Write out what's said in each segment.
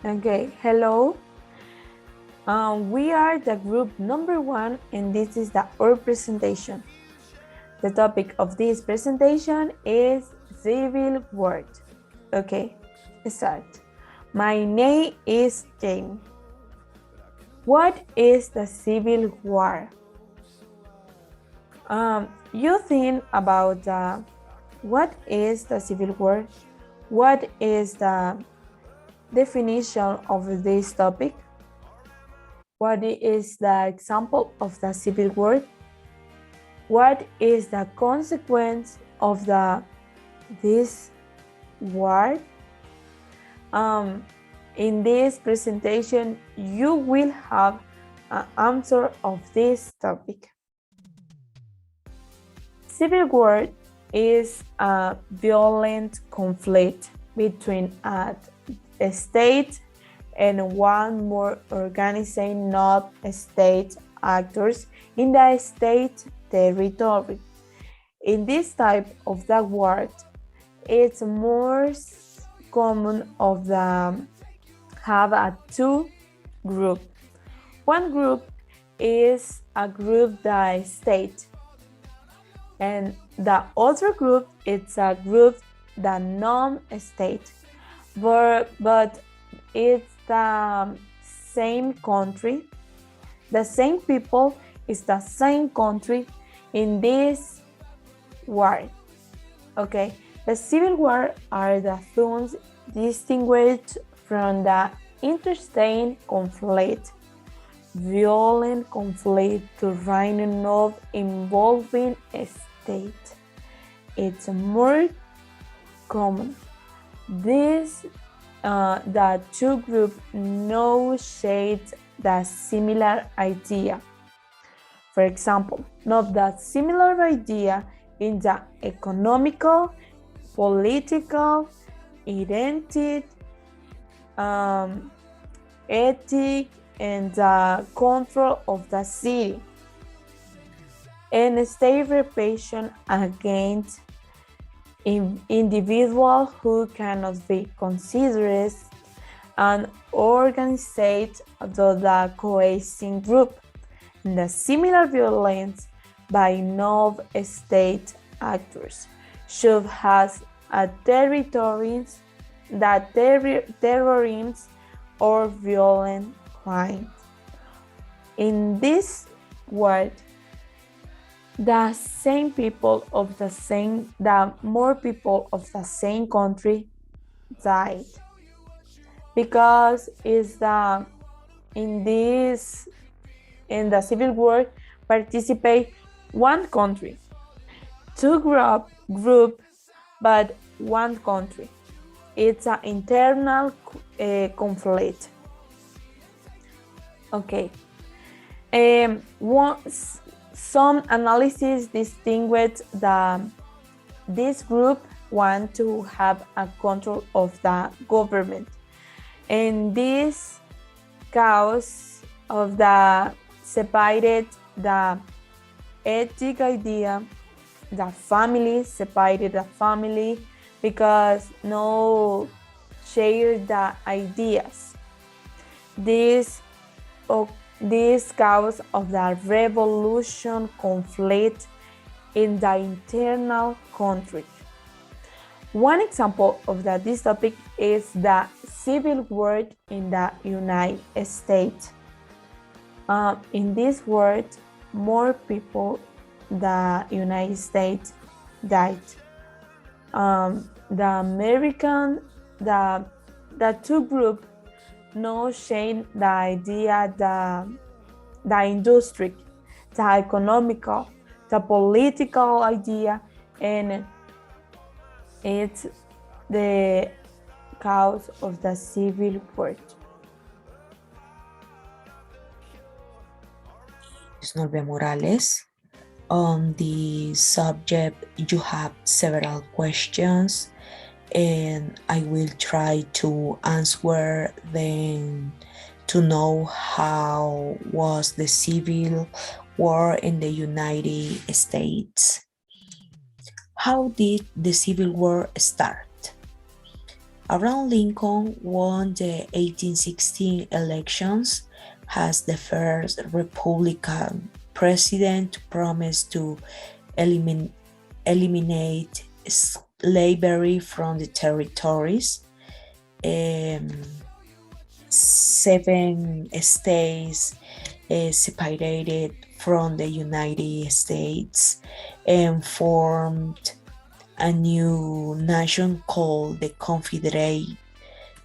Okay, hello. We are the group number 1 and this is our presentation. The topic of this presentation is Civil War. Okay, start. My name is Jamie. What is the Civil War? You think about what is the Civil War? What is the definition of this topic? What is the example of the Civil War? What is the consequence of this war? In this presentation, you will have an answer of this topic. Civil war is a violent conflict between a state and one more organized non-state actors in the state territory. In this type of the war, it's more common of have a two group. One group is a group that state, and the other group it's a group that non-state, but it's the same country, the same people, is the same country in this war. Okay, the civil war are the things distinguished from the interstate conflict, violent conflict to reign not involving a state. It's more common. This the two groups no shade the similar idea. For example, not that similar idea in the economical, political, identity, ethic, and the control of the city, and state repression against individuals who cannot be considered an organized to the cohesive group. The similar violence by non-state actors should have a territories that terrorism or violent crime. In this world, the same people of the more people of the same country died because in the civil war participate one country, two group, but one country. It's an internal conflict. Okay. Some analysis distinguish this group want to have a control of the government, and this cause of the separated the ethic idea, the family separated the family because no share the ideas. This cause of the revolution conflict in the internal country. One example of this topic is the civil war in the United States. In this war, more people the United States died. The American, the two groups no shame the idea, the industry, the economical, the political idea, and it's the cause of the civil war. Norvia Morales. On the subject, you have several questions, and I will try to answer them to know how was the civil war in the United States. How did the civil war start? Abraham Lincoln won the 1816 elections as the first Republican president to promise to eliminate slavery from the territories. Um, 7 states separated from the United States and formed a new nation called the Confederate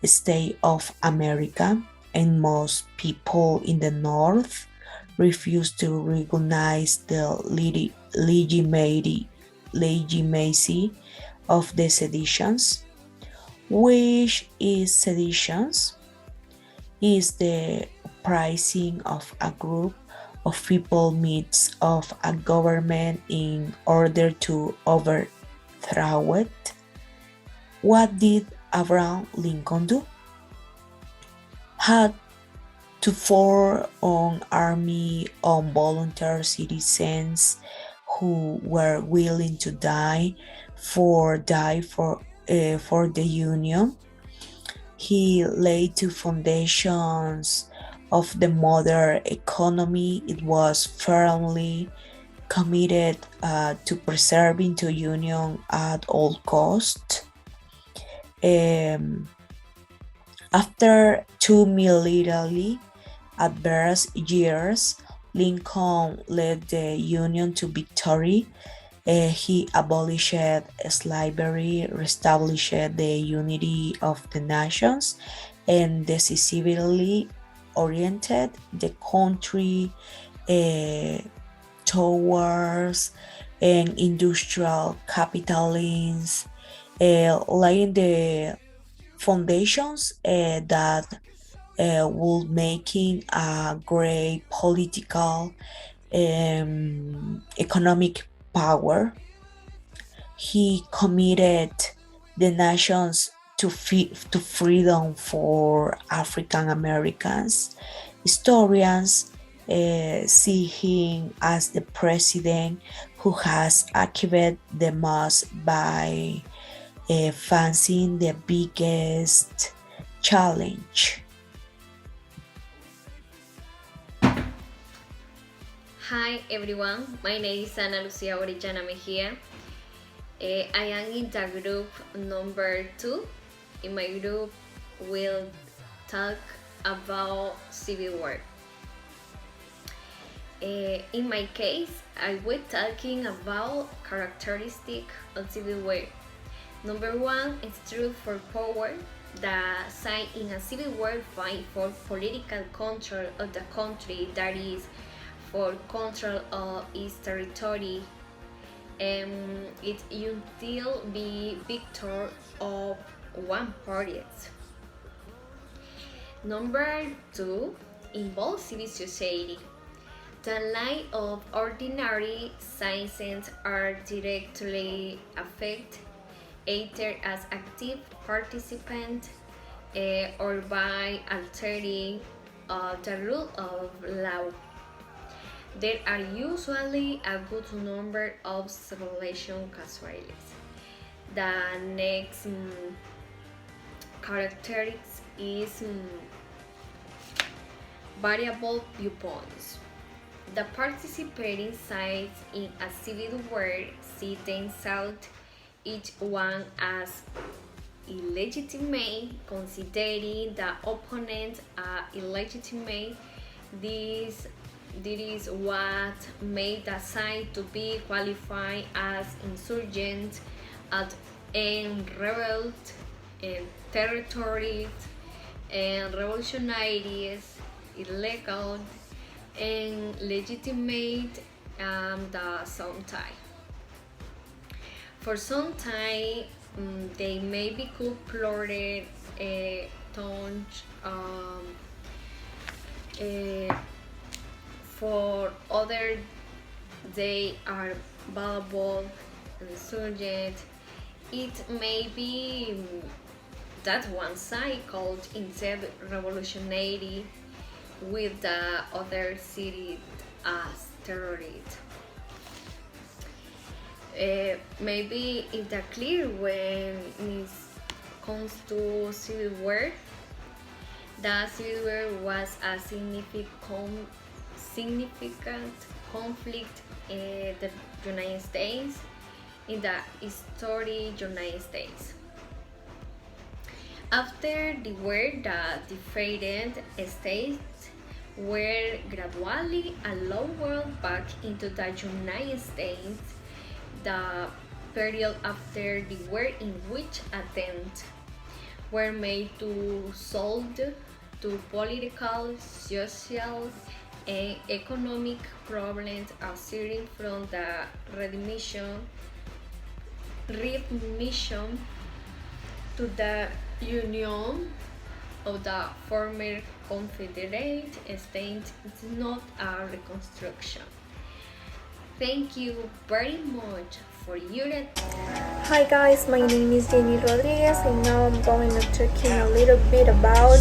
States of America, and most people in the North refused to recognize the legitimacy of the seditions. Which is seditions? Is the uprising of a group of people midst of a government in order to overthrow it. What did Abraham Lincoln do? Had to form an army of volunteer citizens who were willing to die for the Union. He laid the foundations of the modern economy. It was firmly committed to preserving the Union at all costs. Um, After 2 militarily adverse years, Lincoln led the Union to victory. He abolished slavery, reestablished the unity of the nations, and decisively oriented the country uh, towards an industrial capitalism, laying the foundations that would making a great political economic power. He committed the nations to freedom for African Americans. Historians see him as the president who has achieved the most by facing the biggest challenge. Hi everyone, my name is Ana Lucia Orellana Mejia. I am in the group number 2. In my group, we'll talk about civil war. In my case, I will talking about characteristic of civil war. Number 1 is truth for power. The side in a civil war fight for political control of the country, that is for control of its territory. It until be victor of one party. Number 2 involves civil society. The life of ordinary citizens are directly affected either as active participants or by altering the rule of law. There are usually a good number of civilization casualties. The next characteristics is variable viewpoints. The participating sides in a civil war see themselves each one as illegitimate, considering the opponent illegitimate. This is what made the side to be qualified as insurgent and rebel in territories and revolutionaries, illegal and legitimate the some time. For some time, they may be plotted tons uh, for other they are valuable insurgent. It may be that one side called instead revolutionary with the other city as terrorist. Maybe it's clear when it's comes to Civil War, the Civil War was a significant conflict in the United States, in the historic United States. After the war, the different states were gradually allowed back into the United States. The period after the war in which attempts were made to solve to political, social, and economic problems arising from the readmission to the Union of the former Confederate States is not a reconstruction. Thank you very much for your attention. Hi guys, my name is Jenny Rodriguez and now I'm going to talk a little bit about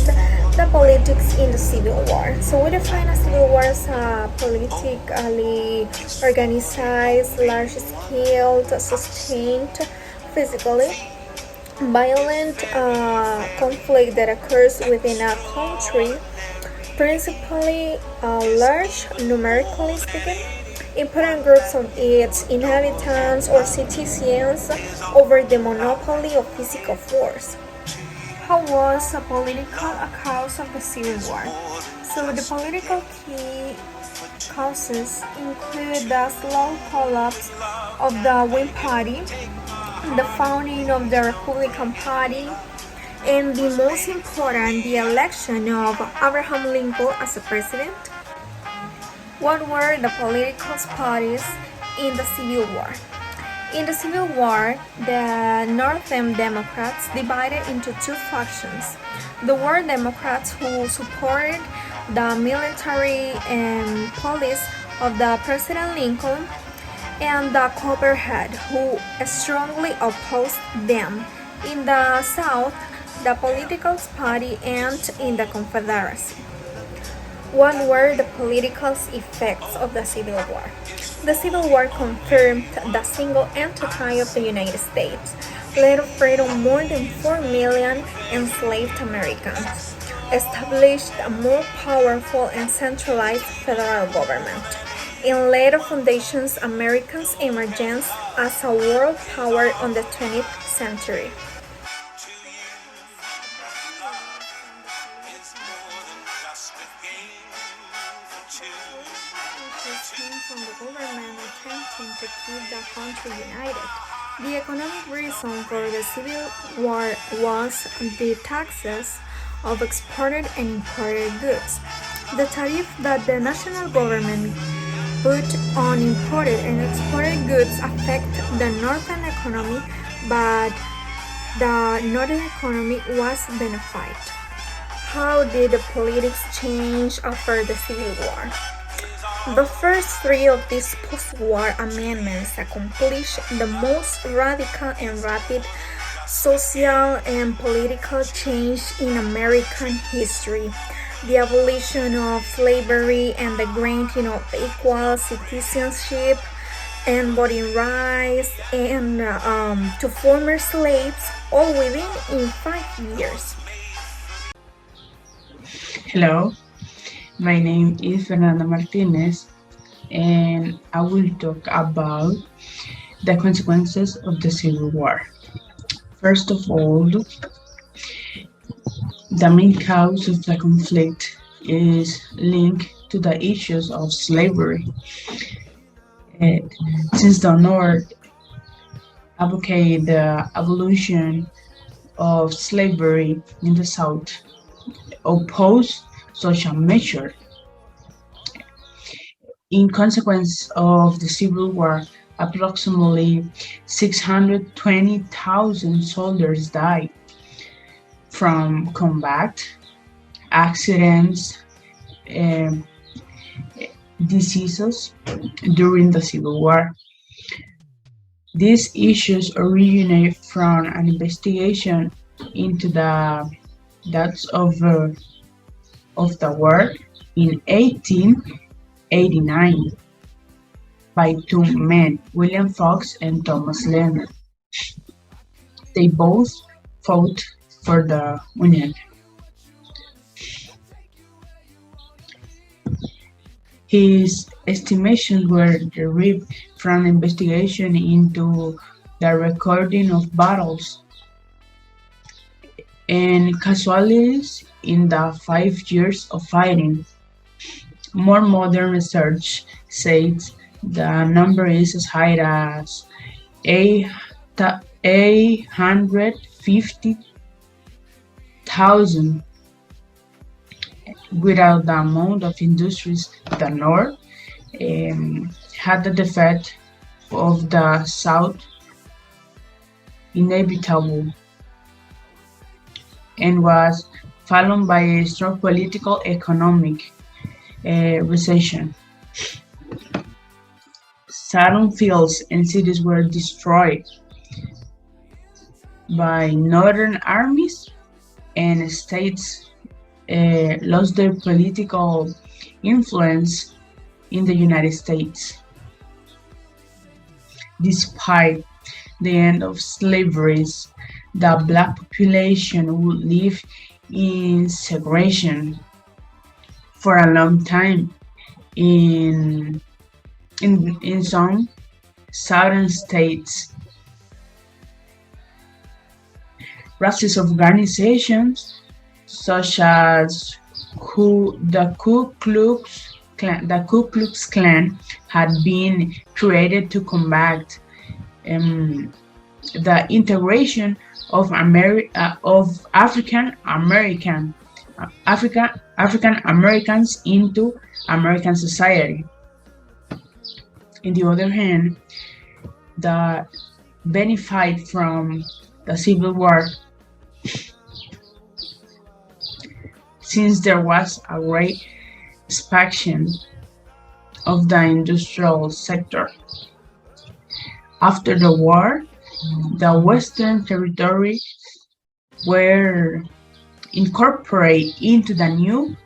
the politics in the Civil War. So we define a Civil War as a politically organized, large-scale, sustained, physically violent conflict that occurs within a country, principally large, numerically speaking, important groups of its inhabitants or citizens over the monopoly of physical force. How was the political cause of the Civil War? So the political key causes include the slow collapse of the Whig Party, the founding of the Republican Party, and the most important, the election of Abraham Lincoln as a president. What were the political parties in the Civil War? In the Civil War, the Northern Democrats divided into two factions. The War Democrats, who supported the military and police of the President Lincoln, and the Copperhead, who strongly opposed them. In the South, the political party and in the Confederacy. What were the political effects of the Civil War? The Civil War confirmed the single entity of the United States, led freedom more than 4 million enslaved Americans, established a more powerful and centralized federal government, and laid foundations America's emergence as a world power on the 20th century. Came from the government attempting to keep the country united. The economic reason for the Civil War was the taxes of exported and imported goods. The tariff that the national government put on imported and exported goods affect the northern economy, but the northern economy was benefited. How did the politics change after the Civil War? The first three of these post-war amendments accomplished the most radical and rapid social and political change in American history: the abolition of slavery and the granting of equal citizenship and voting rights and to former slaves, all within in 5 years. Hello, my name is Fernanda Martinez, and I will talk about the consequences of the Civil War. First of all, the main cause of the conflict is linked to the issues of slavery. Since the North advocated the abolition of slavery in the South, opposed such a measure. In consequence of the Civil War, approximately 620,000 soldiers died from combat, accidents, and diseases during the Civil War. These issues originate from an investigation into the deaths of the war in 1889 by two men, William Fox and Thomas Leonard. They both fought for the Union. His estimations were derived from investigation into the recording of battles and casualties in the 5 years of fighting. More modern research says the number is as high as 850,000. Without the amount of industries, the North had the defeat of the South inevitable and was followed by a strong political economic recession. Southern fields and cities were destroyed by Northern armies, and states lost their political influence in the United States. Despite the end of slavery, the black population would live in segregation for a long time in some southern states. Racist organizations such as the Ku Klux Klan had been created to combat the integration of African Americans into American society. On the other hand, the benefit from the Civil War, since there was a great expansion of the industrial sector. After the war, the Western territories were incorporated into the new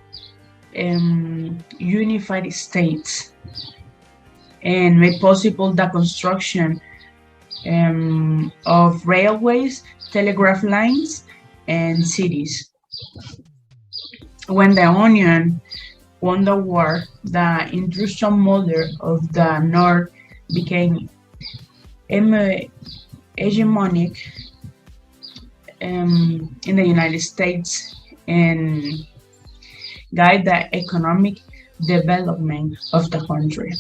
unified states and made possible the construction of railways, telegraph lines, and cities. When the Union won the war, the industrial model of the North became hegemonic in the United States and guide the economic development of the country.